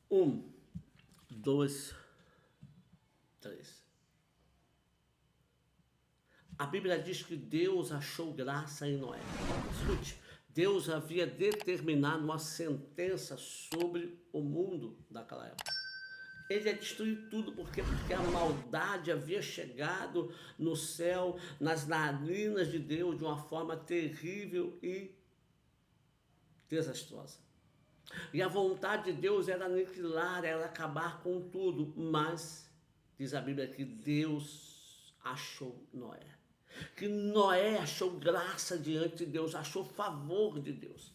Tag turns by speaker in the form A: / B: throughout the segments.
A: Um, dois, três. A Bíblia diz que Deus achou graça em Noé. Escute, Deus havia determinado uma sentença sobre o mundo daquela época. Ele ia destruir tudo, porque a maldade havia chegado no céu, nas narinas de Deus, de uma forma terrível e desastrosa. E a vontade de Deus era aniquilar, era acabar com tudo, mas, diz a Bíblia que Deus achou Noé. Que Noé achou graça diante de Deus, achou favor de Deus.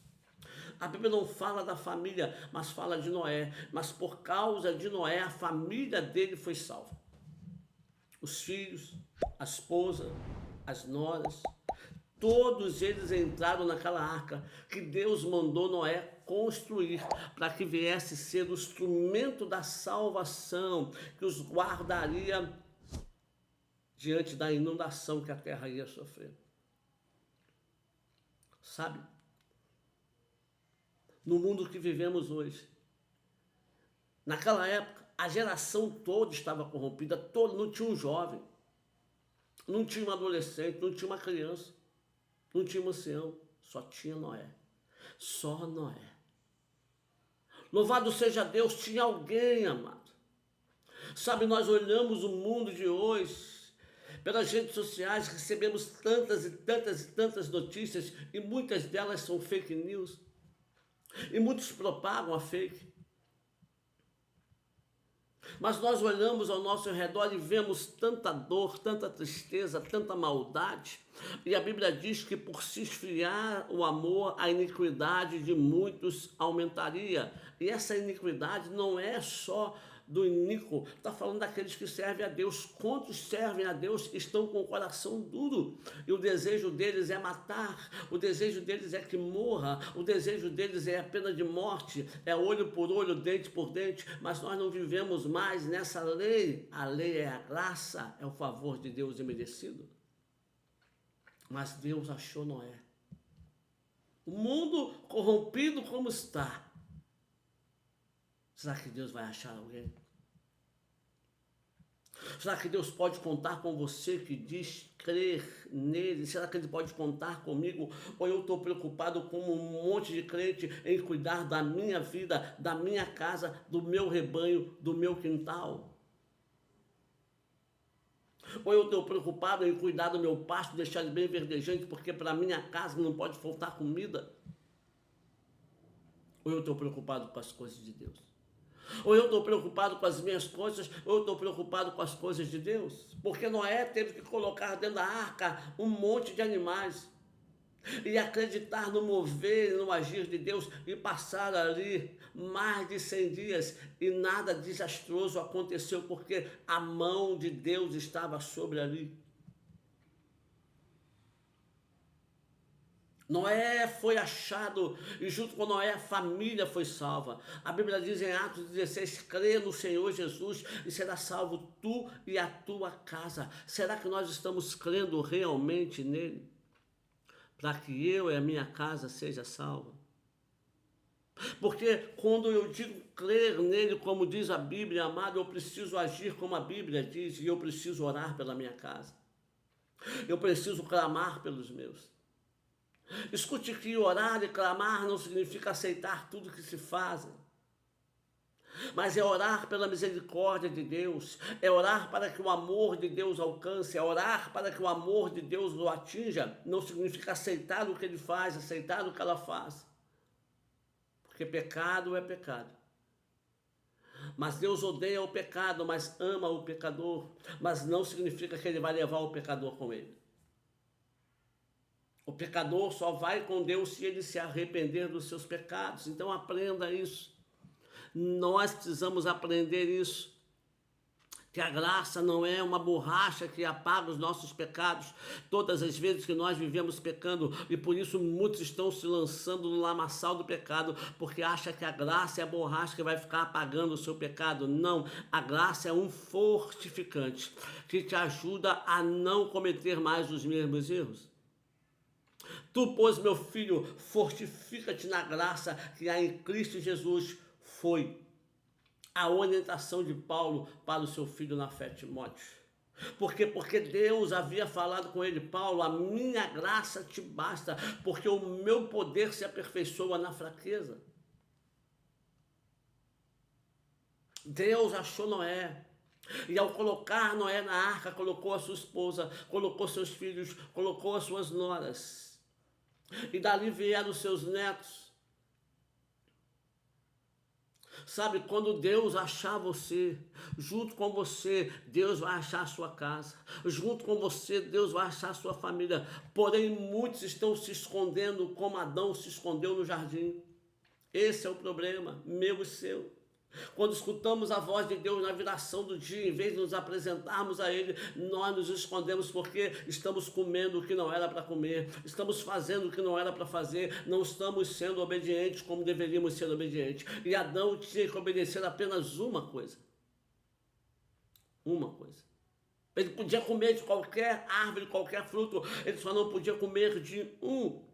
A: A Bíblia não fala da família, mas fala de Noé. Mas por causa de Noé, a família dele foi salva. Os filhos, a esposa, as noras, todos eles entraram naquela arca que Deus mandou Noé construir para que viesse ser o instrumento da salvação que os guardaria diante da inundação que a terra ia sofrer. Sabe? No mundo que vivemos hoje, naquela época, a geração toda estava corrompida, não tinha um jovem, não tinha um adolescente, não tinha uma criança, não tinha um ancião, só tinha Noé. Só Noé. Louvado seja Deus, tinha alguém, amado. Sabe, nós olhamos o mundo de hoje, pelas redes sociais, recebemos tantas e tantas e tantas notícias, e muitas delas são fake news. E muitos propagam a fake. Mas nós olhamos ao nosso redor e vemos tanta dor, tanta tristeza, tanta maldade. E a Bíblia diz que por se esfriar o amor, a iniquidade de muitos aumentaria. E essa iniquidade não é só do iníquo, está falando daqueles que servem a Deus. Quantos servem a Deus estão com o coração duro, e o desejo deles é matar, o desejo deles é que morra, o desejo deles é a pena de morte, é olho por olho, dente por dente. Mas nós não vivemos mais nessa lei. A lei é a graça, é o favor de Deus imerecido. Mas Deus achou Noé. O mundo corrompido como está, será que Deus vai achar alguém? Será que Deus pode contar com você que diz crer nele? Será que ele pode contar comigo? Ou eu estou preocupado com um monte de crente em cuidar da minha vida, da minha casa, do meu rebanho, do meu quintal? Ou eu estou preocupado em cuidar do meu pasto, deixar ele bem verdejante, porque para minha casa não pode faltar comida? Ou eu estou preocupado com as coisas de Deus? Ou eu estou preocupado com as minhas coisas, ou eu estou preocupado com as coisas de Deus? Porque Noé teve que colocar dentro da arca um monte de animais e acreditar no mover e no agir de Deus, e passar ali mais de 100 dias e nada desastroso aconteceu, porque a mão de Deus estava sobre ali. Noé foi achado, e junto com Noé a família foi salva. A Bíblia diz em Atos 16, crê no Senhor Jesus e será salvo tu e a tua casa. Será que nós estamos crendo realmente nele? Para que eu e a minha casa seja salva? Porque quando eu digo crer nele, como diz a Bíblia, amado, eu preciso agir como a Bíblia diz, e eu preciso orar pela minha casa. Eu preciso clamar pelos meus. Escute que orar e clamar não significa aceitar tudo que se faz, mas é orar pela misericórdia de Deus, é orar para que o amor de Deus alcance, é orar para que o amor de Deus o atinja. Não significa aceitar o que ele faz, aceitar o que ela faz, porque pecado é pecado. Mas Deus odeia o pecado, mas ama o pecador, mas não significa que ele vai levar o pecador com ele. O pecador só vai com Deus se ele se arrepender dos seus pecados. Então aprenda isso. Nós precisamos aprender isso. Que a graça não é uma borracha que apaga os nossos pecados todas as vezes que nós vivemos pecando, e por isso muitos estão se lançando no lamaçal do pecado, porque acham que a graça é a borracha que vai ficar apagando o seu pecado. Não, a graça é um fortificante que te ajuda a não cometer mais os mesmos erros. Tu, pois, meu filho, fortifica-te na graça que há em Cristo Jesus. Foi a orientação de Paulo para o seu filho na fé, Timóteo. Por quê? Porque Deus havia falado com ele: Paulo, a minha graça te basta, porque o meu poder se aperfeiçoa na fraqueza. Deus achou Noé. E ao colocar Noé na arca, colocou a sua esposa, colocou seus filhos, colocou as suas noras. E dali vieram os seus netos. Sabe, quando Deus achar você, junto com você, Deus vai achar a sua casa. Junto com você, Deus vai achar a sua família. Porém, muitos estão se escondendo como Adão se escondeu no jardim. Esse é o problema, meu e seu. Quando escutamos a voz de Deus na viração do dia, em vez de nos apresentarmos a Ele, nós nos escondemos porque estamos comendo o que não era para comer, estamos fazendo o que não era para fazer, não estamos sendo obedientes como deveríamos ser obedientes. E Adão tinha que obedecer apenas uma coisa. Uma coisa. Ele podia comer de qualquer árvore, qualquer fruto, ele só não podia comer de um.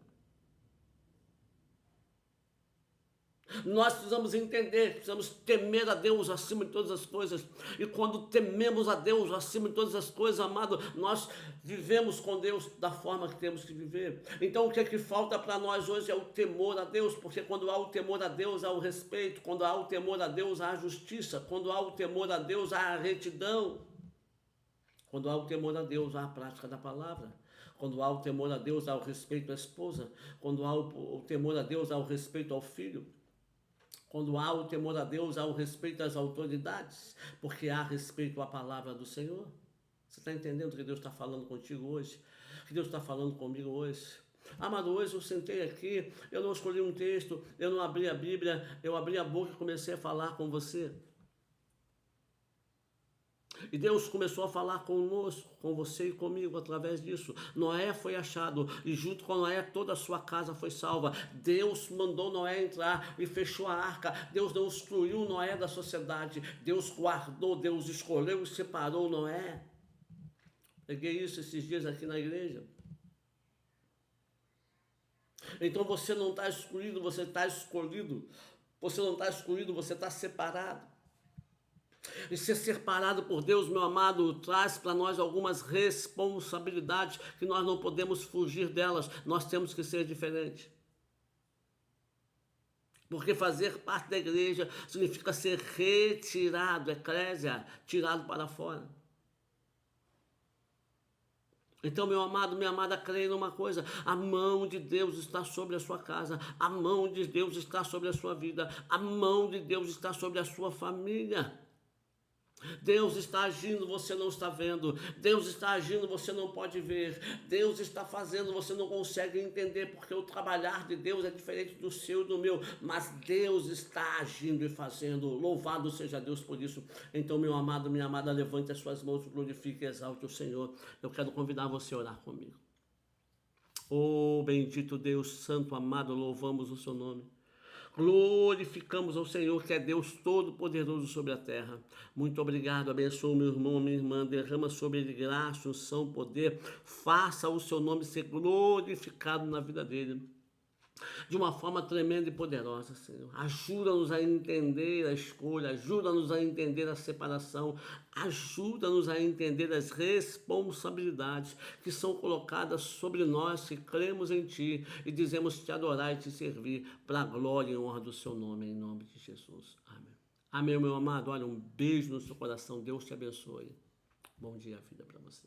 A: Nós precisamos entender, precisamos temer a Deus acima de todas as coisas. E quando tememos a Deus acima de todas as coisas, amado, nós vivemos com Deus da forma que temos que viver. Então o que é que falta para nós hoje é o temor a Deus, porque quando há o temor a Deus, há o respeito, quando há o temor a Deus, há a justiça, quando há o temor a Deus, há a retidão. Quando há o temor a Deus, há a prática da palavra. Quando há o temor a Deus, há o respeito à esposa. Quando há o temor a Deus, há o respeito ao filho. Quando há o temor a Deus, há o respeito às autoridades, porque há respeito à palavra do Senhor. Você está entendendo o que Deus está falando contigo hoje? O que Deus está falando comigo hoje? Amado, hoje eu sentei aqui, eu não escolhi um texto, eu não abri a Bíblia, eu abri a boca e comecei a falar com você. E Deus começou a falar conosco, com você e comigo através disso. Noé foi achado e junto com Noé toda a sua casa foi salva. Deus mandou Noé entrar e fechou a arca. Deus não excluiu Noé da sociedade. Deus guardou, Deus escolheu e separou Noé. Peguei isso esses dias aqui na igreja. Então você não está excluído, você está escolhido. Você não está excluído, você está separado. E ser separado por Deus, meu amado, traz para nós algumas responsabilidades que nós não podemos fugir delas. Nós temos que ser diferentes. Porque fazer parte da igreja significa ser retirado, eclésia, tirado para fora. Então, meu amado, minha amada, creia numa coisa: a mão de Deus está sobre a sua casa, a mão de Deus está sobre a sua vida, a mão de Deus está sobre a sua família. Deus está agindo, você não está vendo. Deus está agindo, você não pode ver. Deus está fazendo, você não consegue entender, porque o trabalhar de Deus é diferente do seu e do meu. Mas Deus está agindo e fazendo. Louvado seja Deus por isso. Então, meu amado, minha amada, levante as suas mãos, glorifique e exalte o Senhor. Eu quero convidar você a orar comigo. Oh, bendito Deus, santo, amado, louvamos o seu nome. Glorificamos ao Senhor, que é Deus Todo-Poderoso sobre a terra. Muito obrigado, abençoa o meu irmão, minha irmã, derrama sobre ele graça, unção, poder. Faça o seu nome ser glorificado na vida dele de uma forma tremenda e poderosa, Senhor. Ajuda-nos a entender a escolha, ajuda-nos a entender a separação, ajuda-nos a entender as responsabilidades que são colocadas sobre nós que cremos em Ti e dizemos te adorar e te servir para a glória e honra do Seu nome, em nome de Jesus. Amém. Amém, meu amado. Olha, um beijo no seu coração. Deus te abençoe. Bom dia, vida para você.